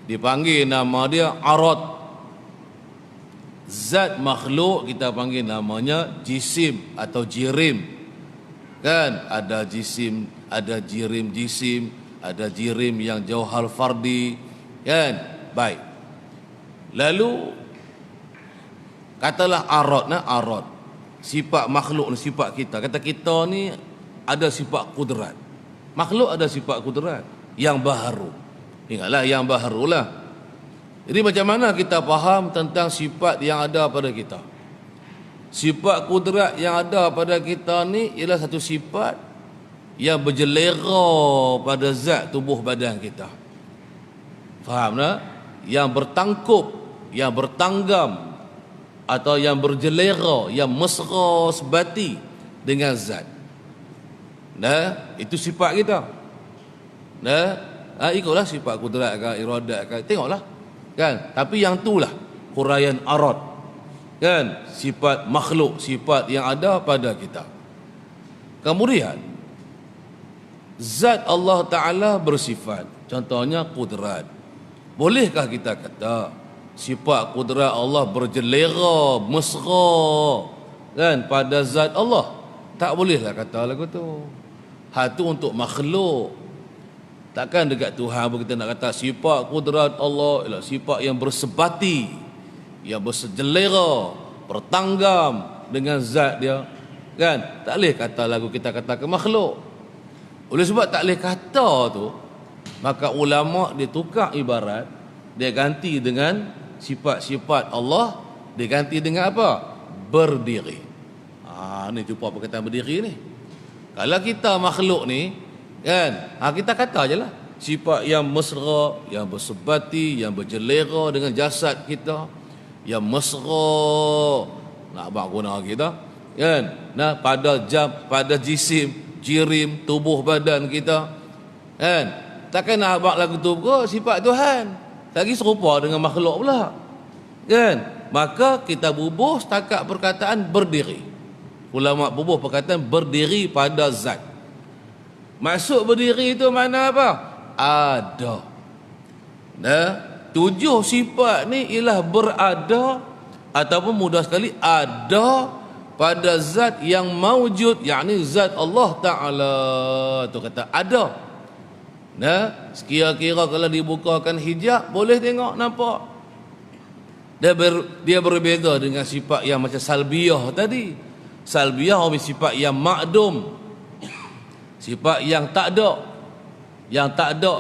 dipanggil nama dia arad. Zat makhluk kita panggil namanya jisim atau jirim. Kan ada jisim, ada jisim, ada jirim yang jauhar fardi. Kan? Baik. Lalu katalah arad. Sifat makhluk ni sifat kita. Kata kita ni ada sifat kudrat. Makhluk ada sifat kudrat yang baharu. Ingatlah yang baharu lah. Jadi macam mana kita faham tentang sifat yang ada pada kita? Sifat kudrat yang ada pada kita ni ialah satu sifat yang berjelera pada zat tubuh badan kita. Faham tak? Yang bertangkup, yang bertanggam atau yang berjelera, yang mesra sebati dengan zat. Nah, itu sifat kita. Nah, ikutlah sifat kudrat ke iradat ke, tengoklah. Kan? Tapi yang itulah huraian arad. Kan? Sifat makhluk, sifat yang ada pada kita. Kemudian zat Allah Ta'ala bersifat. Contohnya kudrat. Bolehkah kita kata sifat kudrat Allah berjelera, mesra kan pada zat Allah? Tak bolehlah kata lagu tu. Itu untuk makhluk. Takkan dekat Tuhan pun kita nak kata sifat kudrat Allah ialah sifat yang bersebati, yang bersejelera, bertanggam dengan zat dia. Kan? Tak boleh kata lagu kita kata ke makhluk. Oleh sebab tak boleh kata tu, maka ulama dia tukar ibarat, dia ganti dengan sifat-sifat Allah, dia ganti dengan apa? Berdiri. Ni jumpa perkataan berdiri ni. Kalau kita makhluk ni kan, kita kata je lah sifat yang mesra, yang bersebati, yang berjelera dengan jasad kita, yang mesra nak abang guna kita kan, nah pada jisim, jirim tubuh badan kita kan. Takkan nak abang lagu tu kok sifat Tuhan lagi serupa dengan makhluk pula kan. Maka kita bubuh setakat perkataan berdiri. Ulama bubuh perkataan berdiri pada zat. Maksud berdiri itu mana apa? Ada. Nah, 7 sifat ni ialah berada ataupun mudah sekali ada pada zat yang maujud, yakni zat Allah Ta'ala. Tu kata ada. Nah, sekira-kira kalau dibukakan hijab boleh tengok nampak. Dia berbeza dengan sifat yang macam salbiyah tadi. Salbiyah sifat yang makdum, sifat yang tak ada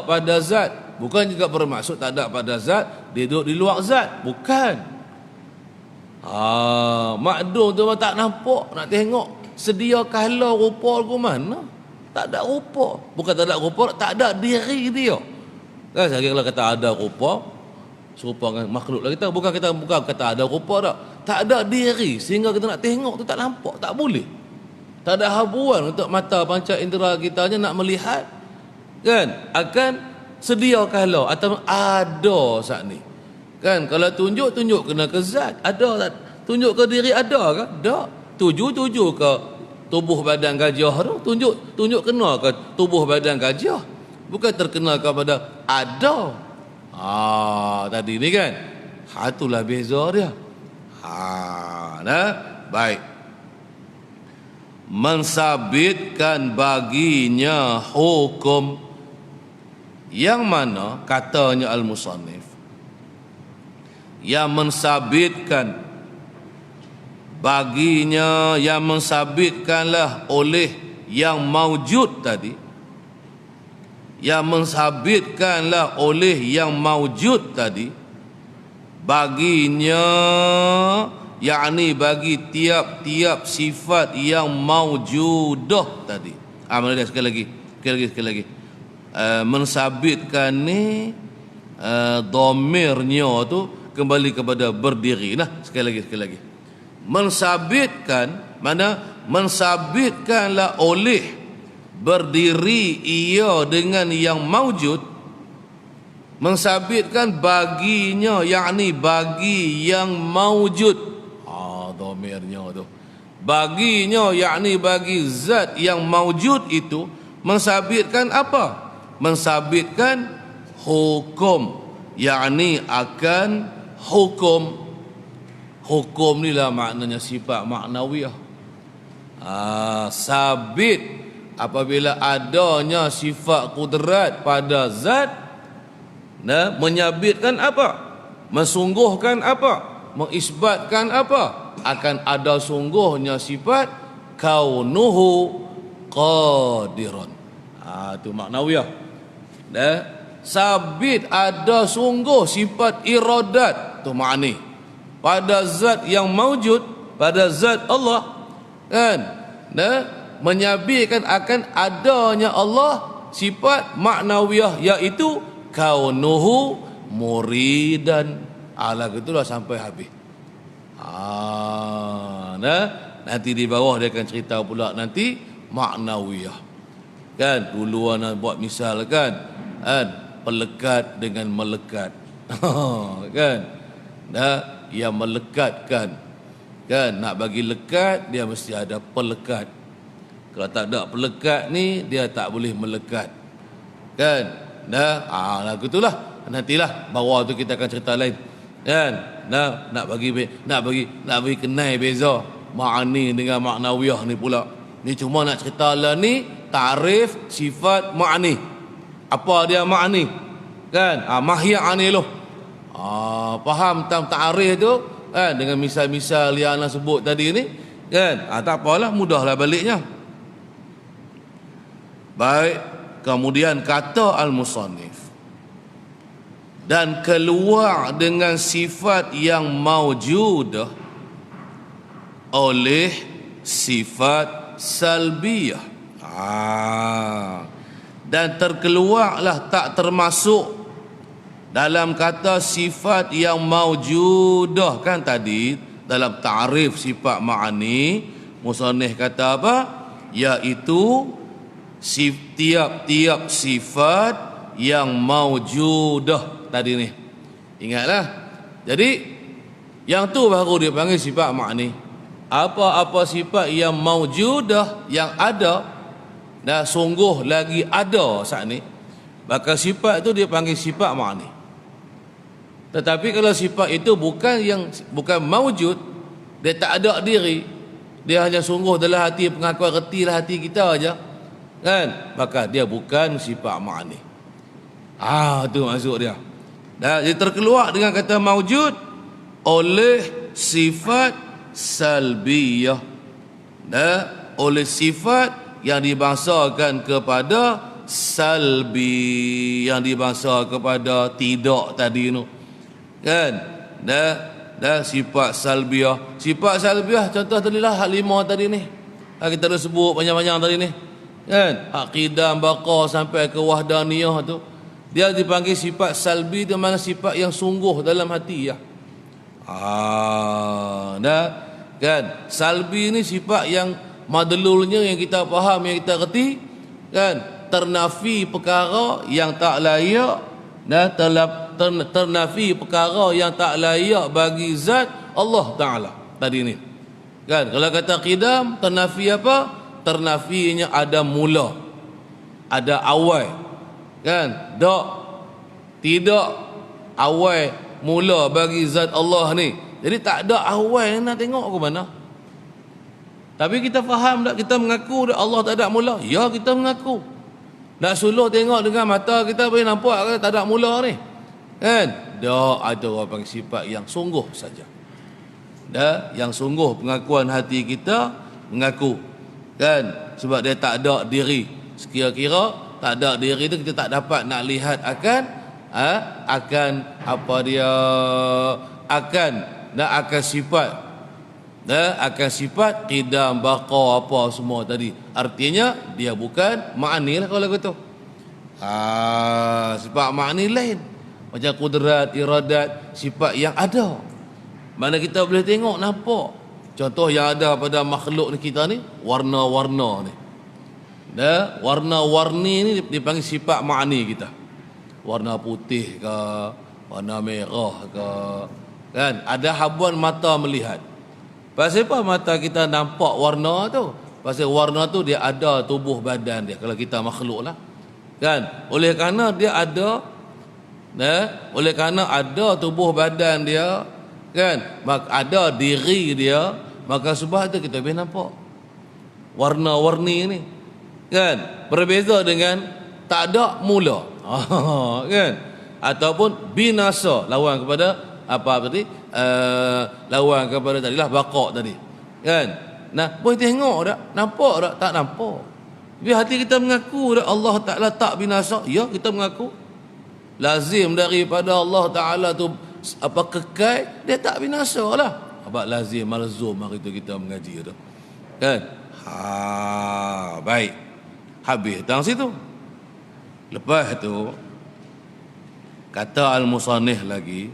pada zat. Bukan juga bermaksud tak ada pada zat dia duduk di luar zat, bukan. Makdum tu tak nampak, nak tengok sedia kala rupa ke mana, tak ada rupa. Bukan tak ada rupa, tak ada diri dia kan. Kalau kata ada rupa serupa dengan makhluk lah kita, bukan kata ada rupa tak ada diri sehingga kita nak tengok tu tak nampak, tak boleh. Tak ada habuan untuk mata panca indera kita nak melihat kan. Akan sedia kala atau ada saat ni kan. Kalau tunjuk kena ke zat, ada tak? Tunjuk ke diri ada ke? Tak. Tuju ke tubuh badan gajah tu, tunjuk kena ke tubuh badan gajah, bukan terkenal kepada ada. Tadi ni kan, itulah beza dia. Baik. Mensabitkan baginya hukum yang mana katanya al-musannif, yang mensabitkan baginya, yang mensabitkanlah oleh yang maujud tadi, yang mensabitkanlah oleh yang maujud tadi baginya, yakni bagi tiap-tiap sifat yang maujudah tadi. Mana dia sekali lagi. Mensabitkan ni dhamirnya tu kembali kepada berdiri. Nah, sekali lagi. Mensabitkan mana? Mensabitkanlah oleh berdiri ia dengan yang maujud, mensabitkan baginya, yakni bagi yang maujud. Dhamirnya tu baginya, yakni bagi zat yang maujud itu, mensabitkan apa? Mensabitkan hukum, yakni akan hukum. Hukum ni lah maknanya sifat maknawiyah. Sabit apabila adanya sifat kudrat pada zat, menyabitkan apa? Mensungguhkan apa? Mengisbatkan apa? Akan ada sungguhnya sifat kaunuhu qadiran. Itu maknawiyah. Sabit ada sungguh sifat iradat, tu makni pada zat yang maujud, pada zat Allah, kan? Menyabitkan akan adanya Allah sifat maknawiyah, iaitu kaunuhu muridan. Ala gitulah sampai habis. Nanti di bawah dia akan cerita pula nanti maknawiyah. Kan dulu ana buat misal kan, pelekat dengan melekat. Kan? Yang melekatkan, kan, nak bagi lekat dia mesti ada pelekat. Kalau tak ada pelekat ni dia tak boleh melekat. Kan? Lagu itulah. Nantilah bawah tu kita akan cerita lain. Kan? Nak bagi kenal beza ma'ani dengan maknawiyah ni pula. Ni cuma nak cerita lah ni tarif sifat ma'ani. Apa dia ma'ani? Kan? Mahya'ani loh. Faham tentang ta'arif tu, kan, dengan misal-misal yang ana sebut tadi ni, kan? Tak apalah, mudahlah baliknya. Baik, kemudian kata al-musannif, dan keluar dengan sifat yang maujudah oleh sifat salbiyah. Dan terkeluarlah, tak termasuk dalam kata sifat yang maujudah. Kan tadi dalam ta'rif sifat ma'ani, musannif kata apa? Iaitu tiap-tiap sifat yang maujudah tadi ni. Ingatlah. Jadi yang tu baru dia panggil sifat ma'ani. Apa-apa sifat yang maujudah, yang ada, dah sungguh lagi ada saat ni, maka sifat itu dia panggil sifat ma'ani. Tetapi kalau sifat itu bukan maujud, dia tak ada diri, dia hanya sungguh dalam hati, pengakuan reti lah hati kita aja, kan, maka dia bukan sifat ma'ani. Itu maksud dia. Dia terkeluar dengan kata maujud oleh sifat salbiyah, oleh sifat yang dibangsakan kepada salbi, yang dibangsa kepada tidak tadi tu, kan? Sifat salbiyah. Sifat salbiyah contoh tadi lah, hak 5 tadi ni, kita dah sebut banyak-banyak tadi ni, kan? Hak qidam, baqa sampai ke wahdaniyah tu, dia dipanggil sifat salbi, di mana sifat yang sungguh dalam hati, ya. Kan? Salbi ni sifat yang madlulnya, yang kita faham, yang kita reti, kan? Ternafi perkara yang tak layak, dan ternafi perkara yang tak layak bagi zat Allah Ta'ala tadi ni, kan? Kalau kata qidam, ternafi apa? Ternafinya ada mula, ada awal, kan? Tidak awal mula bagi zat Allah ni. Jadi tak ada awal, nak tengok ke mana. Tapi kita faham tak? Kita mengaku Allah tak ada mula. Ya, kita mengaku. Nak suluh tengok dengan mata kita boleh nampak ke tak ada mula ni, kan? Ada orang panggil sifat yang sungguh saja. Yang sungguh pengakuan hati kita mengaku, kan? Sebab dia tak ada diri. Sekira-kira tak ada diri tu, kita tak dapat nak lihat akan apa dia, akan sifat, akan sifat qidam, baqa, apa semua tadi. Artinya dia bukan ma'ani lah kalau gitu. Sifat ma'ani lain, macam kudrat, iradat, sifat yang ada, mana kita boleh tengok, nampak. Contoh yang ada pada makhluk ni kita ni, warna-warna ni, warna-warni ni dipanggil sifat ma'ani kita. Warna putih ke, warna merah ke, kan? Ada habuan mata melihat. Pasal apa mata kita nampak warna tu? Pasal warna tu dia ada tubuh badan dia, kalau kita makhluk lah, kan? Oleh kerana dia ada, oleh kerana ada tubuh badan dia, Kan? Maka ada diri dia, maka subhat itu kita boleh nampak. Warna-warni ni. Kan? Berbeza dengan tak ada mula. Kan? Ataupun binasa, lawan kepada apa tadi? Lawan kepada tadilah baqa tadi. Kan? Nah, boleh tengok tak? Nampak tak? Tak nampak. Biar hati kita mengaku tak Allah Ta'ala tak binasa. Ya, kita mengaku. Lazim daripada Allah Ta'ala tu apa kekal, dia tak binasa lah. Apa lazim malzum hari tu kita mengaji tu. Kan? Baik. Habis tang situ. Lepas tu kata al-musannif lagi,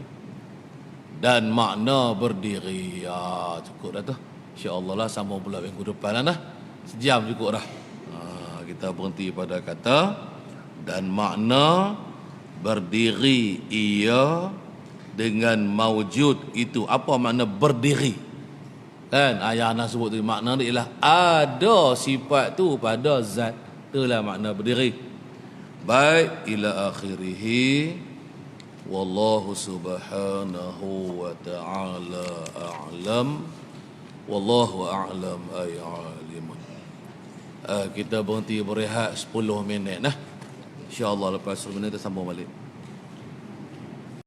dan makna berdiri. Ya, cukup dah tu. Insya-Allah lah sambung pula minggu depan lah. Sejam cukup dah. Kita berhenti pada kata dan makna berdiri ia dengan maujud itu. Apa makna berdiri? Kan ayah nak sebut tu, makna dia ialah ada sifat tu pada zat. Itulah makna berdiri. Baik, ila akhirih. Wallahu subhanahu wa ta'ala a'lam. Wallahu a'lam ay alimun. Kita berhenti berehat 10 minit nah. InsyaAllah lepas 10 minit kita sambung balik.